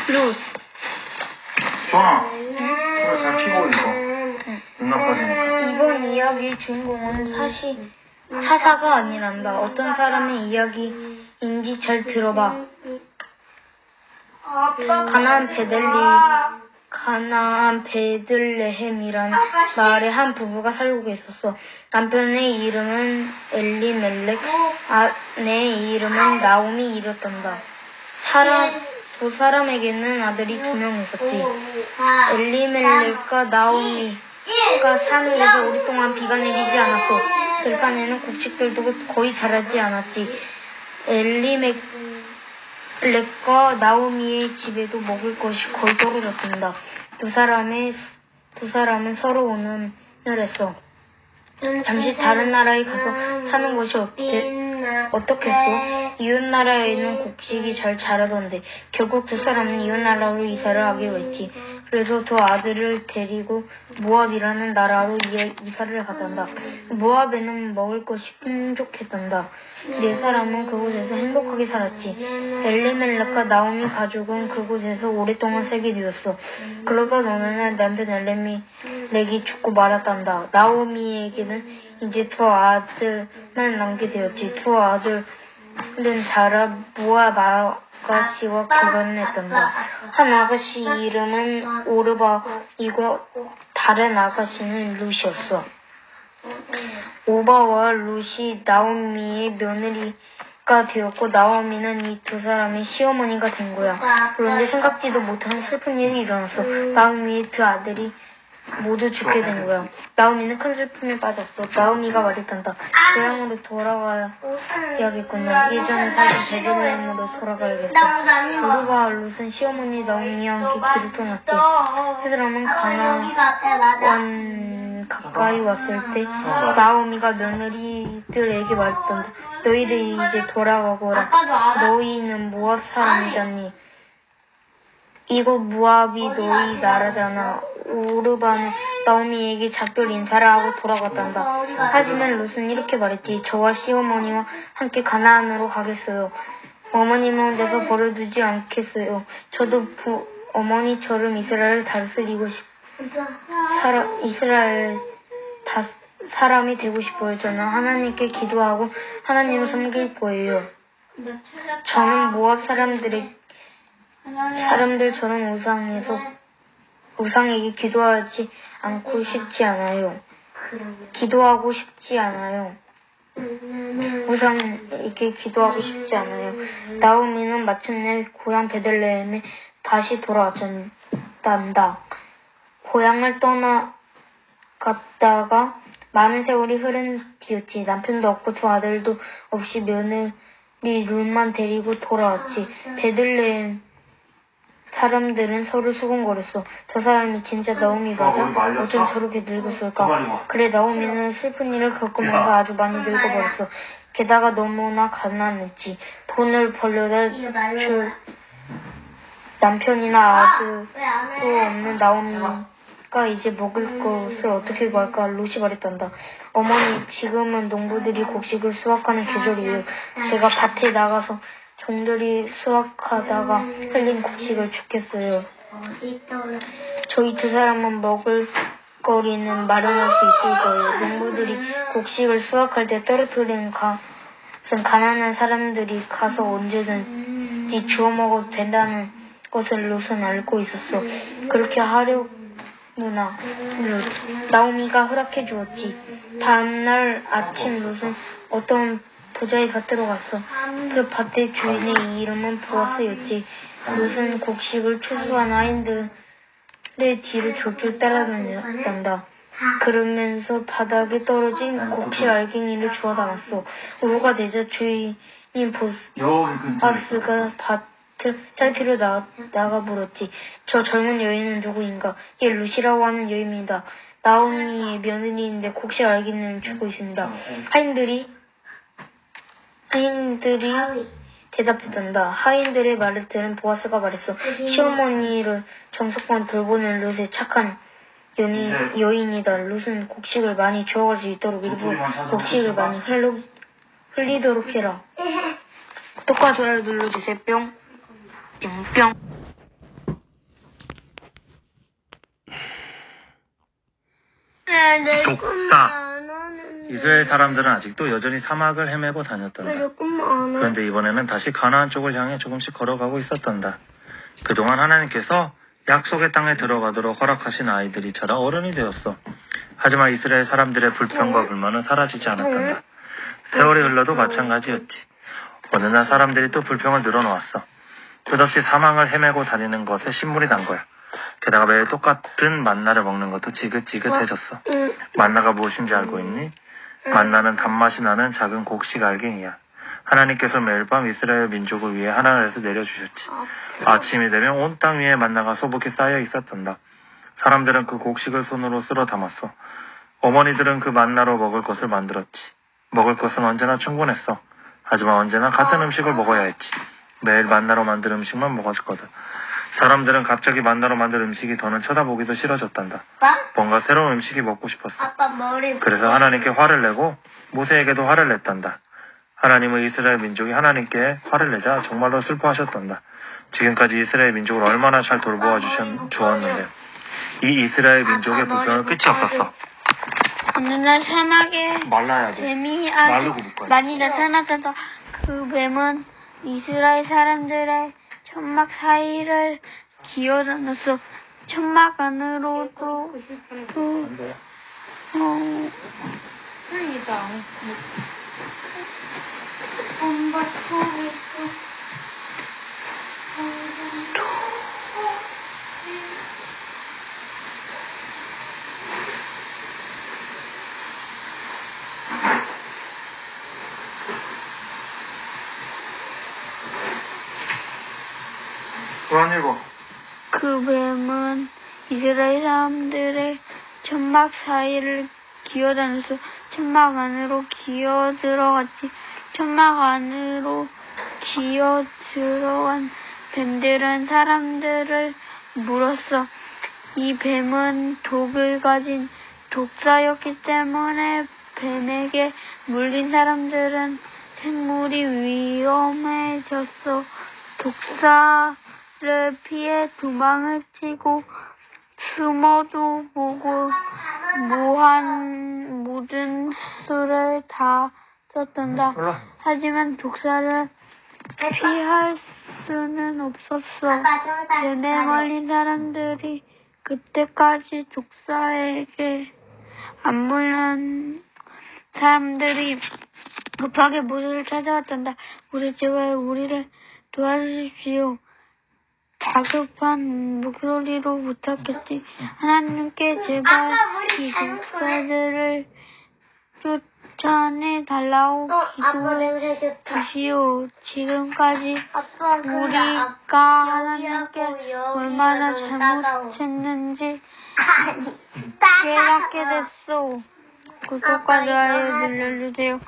루스. 조아, 이거 잘 키고 있어. 눈나빠지니까. 이번 이야기의 주인공은 사사가 아니란다. 어떤 사람의 이야기인지 잘 들어봐. 가나안 베들레헴이라는 마을에 한 부부가 살고 있었어. 남편의 이름은 엘리멜렉, 아내의 이름은 나오미이었단다. 두 사람에게는 아들이 2명 있었지. 엘리멜렉과 나오미가 사는 데서 오랫동안 비가 내리지 않았고 들판에는 곡식들도 거의 자라지 않았지. 엘리멜렉과 나오미의 집에도 먹을 것이 거의 떨어졌단다. 두 사람은 서로 오는을 했어. 잠시 다른 나라에 가서 사는 것이 어떻겠어? 이웃나라에는 곡식이 잘 자라던데 결국 두 사람은 이웃나라로 이사를 하기로 했지. 그래서 두 아들을 데리고 모압이라는 나라로 이사를 갔단다. 모압에는 먹을 것이 풍족했단다. 4사람은 그곳에서 행복하게 살았지. 엘리멜렉과 나오미 가족은 그곳에서 오랫동안 살게 되었어. 그러다 어느 날 남편 엘리멜렉이 죽고 말았단다. 나오미에게는 이제 2 아들만 남게 되었지. 2 아들은 자라 모압 아가씨와 결혼을 했단다. 한 아가씨 이름은 오르바이고 다른 아가씨는 룻이었어. 오바와 룻이 나오미의 며느리가 되었고 나오미는 이 2 사람의 시어머니가 된 거야. 그런데 생각지도 못한 슬픈 일이 일어났어. 나오미의 2 아들이 모두 죽게 된 거야. 나오미는 큰 슬픔에 빠졌어. 나오미가 말했단다. 고향으로 돌아가야겠구나. 예전에 다시 베들레헴으로 돌아가야겠어. 오르바와 룻은 시어머니 나오미와 함께 길을 떠났지. 2사람은 가나안 가까이 왔을 때 나오미가 며느리들에게 말했단다. 너희들 이제 돌아가거라. 너희는 모압 사람이잖니. 이곳 모압이 너희 나라잖아. 오르바는 나오미에게 작별 인사를 하고 돌아갔단다. 하지만 룻은 이렇게 말했지. 저와 시어머니와 함께 가나안으로 가겠어요. 어머님은 혼자서 버려두지 않겠어요. 저도 어머니처럼 이스라엘을 다스리고 이스라엘 사람이 되고 싶어요. 저는 하나님께 기도하고 하나님을 섬길 거예요. 저는 모압 사람들처럼 우상에게 기도하고 싶지 않아요. 우상에게 기도하고 싶지 않아요. 나오미는 마침내 고향 베들레헴에 다시 돌아왔단다. 고향을 떠나갔다가 많은 세월이 흐른 뒤였지. 남편도 없고 2 아들도 없이 며느리 룻만 데리고 돌아왔지. 베들레헴 사람들은 서로 수군거렸어. 저 사람이 진짜 나오미 맞아? 어쩜 저렇게 늙었을까? 그래, 나오미는 슬픈 일을 겪으면서 아주 많이 늙어버렸어. 게다가 너무나 가난했지. 돈을 벌려다 줄 남편이나 아들도 없는 나오미가 이제 먹을 것을 어떻게 구할까? 룻이 말했단다. 어머니, 지금은 농부들이 곡식을 수확하는 계절이에요. 제가 밭에 나가서 종들이 수확하다가 흘린 곡식을 죽겠어요. 저희 2 사람은 먹을 거리는 마련할 수 있을 거예요. 농부들이 곡식을 수확할 때 떨어뜨리는 것은 가난한 사람들이 가서 언제든지 주워 먹어도 된다는 것을 룻은 알고 있었어. 그렇게 하려누나 나오미가 허락해 주었지. 다음날 아침 룻은 어떤 부자의 밭으로 갔어. 그 밭의 주인의 이름은 보아스였지. 룻은 곡식을 추수한 하인들의 뒤를 졸졸 따라다녔단다. 그러면서 바닥에 떨어진 곡식 알갱이를 주워 담았어. 오후가 되자 주인인 보아스가 밭을 살피러 나가 물었지. 저 젊은 여인은 누구인가? 얘 룻이라고 하는 여인입니다. 나오미의 며느리인데 곡식 알갱이를 주고 있습니다. 하인들이 대답했단다. 하인들의 말을 들은 보아스가 말했어. 시어머니를 정성껏 돌보는 룻의 착한 여인이다. 룻은 곡식을 많이 주워갈 수 있도록 일부 곡식을 많이 흘리도록 해라. 구독과 좋아요 눌러주세요. 뿅. 뿅. 독사. 이스라엘 사람들은 아직도 여전히 사막을 헤매고 다녔단다. 그런데 이번에는 다시 가나안 쪽을 향해 조금씩 걸어가고 있었단다. 그동안 하나님께서 약속의 땅에 들어가도록 허락하신 아이들이 자라 어른이 되었어. 하지만 이스라엘 사람들의 불평과 불만은 사라지지 않았단다. 세월이 흘러도 마찬가지였지. 어느 날 사람들이 또 불평을 늘어놓았어. 끝없이 사망을 헤매고 다니는 것에 신물이 난 거야. 게다가 매일 똑같은 만나를 먹는 것도 지긋지긋해졌어. 만나가 무엇인지 알고 있니? 만나는 단맛이 나는 작은 곡식 알갱이야. 하나님께서 매일 밤 이스라엘 민족을 위해 하늘에서 내려주셨지. 아침이 되면 온 땅 위에 만나가 소복히 쌓여 있었단다. 사람들은 그 곡식을 손으로 쓸어 담았어. 어머니들은 그 만나로 먹을 것을 만들었지. 먹을 것은 언제나 충분했어. 하지만 언제나 같은 음식을 먹어야 했지. 매일 만나로 만든 음식만 먹었거든. 사람들은 갑자기 만나로 만든 음식이 더는 쳐다보기도 싫어졌단다. 뭔가 새로운 음식이 먹고 싶었어. 그래서 하나님께 화를 내고 모세에게도 화를 냈단다. 하나님은 이스라엘 민족이 하나님께 화를 내자 정말로 슬퍼하셨단다. 지금까지 이스라엘 민족을 얼마나 잘 돌보아 주었는데 이 이스라엘 민족의 불평은 끝이 없었어. 어느 날 사막에 말라야 돼. 뱀이 말로 아주 굽을 거야. 많이 나타났단다. 그 뱀은 이스라엘 사람들의 천막 사이를 기어다녔어. 천막 안으로도 그만 읽어. 그 뱀은 이스라엘 사람들의 천막 사이를 기어다녀서 천막 안으로 기어 들어갔지. 천막 안으로 기어 들어간 뱀들은 사람들을 물었어. 이 뱀은 독을 가진 독사였기 때문에 뱀에게 물린 사람들은 생물이 위험해졌어. 독사를 피해 도망을 치고 숨어도 보고 모든 수를 다 썼단다. 하지만 독사를 피할 수는 없었어. 뱀에 걸린 사람들이 그때까지 독사에게 안 물린 사람들이 급하게 모세를 찾아왔단다. 모세, 제발 우리를 도와주십시오. 다급한 목소리로 부탁했지. 하나님께 제발 이 독사들을 쫓아내 달라고 기도해 주시오. 지금까지 우리가 하나님께 얼마나 잘못했는지 깨닫게 됐소. 구독과 좋아요 눌러주세요.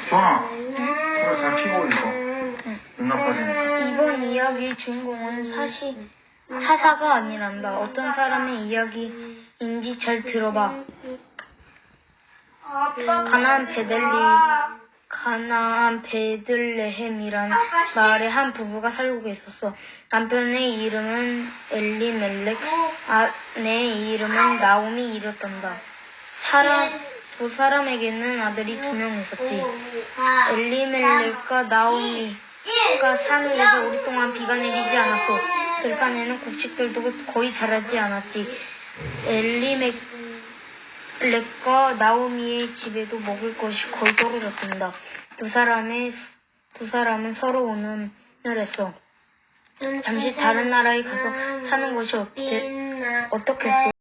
조나, 그래 잘 키고 15 읽어. 눈나빠지니까. 이번 이야기의 주인공은 사사가 아니란다. 어떤 사람의 이야기인지 잘 들어봐. 가나안 베들레헴이란 마을에 한 부부가 살고 있었어. 남편의 이름은 엘리멜렉, 아내의 이름은 나오미이었단다. 두 사람에게는 아들이 2명 있었지. 엘리멜렉과 나오미가 사는 데서 오랫동안 비가 내리지 않았고 들판에는 곡식들도 거의 자라지 않았지. 엘리멜렉과 나오미의 집에도 먹을 것이 거의 떨어졌단다. 두 사람은 서로 운운을 했어. 잠시 다른 나라에 가서 사는 것이 어떻겠어?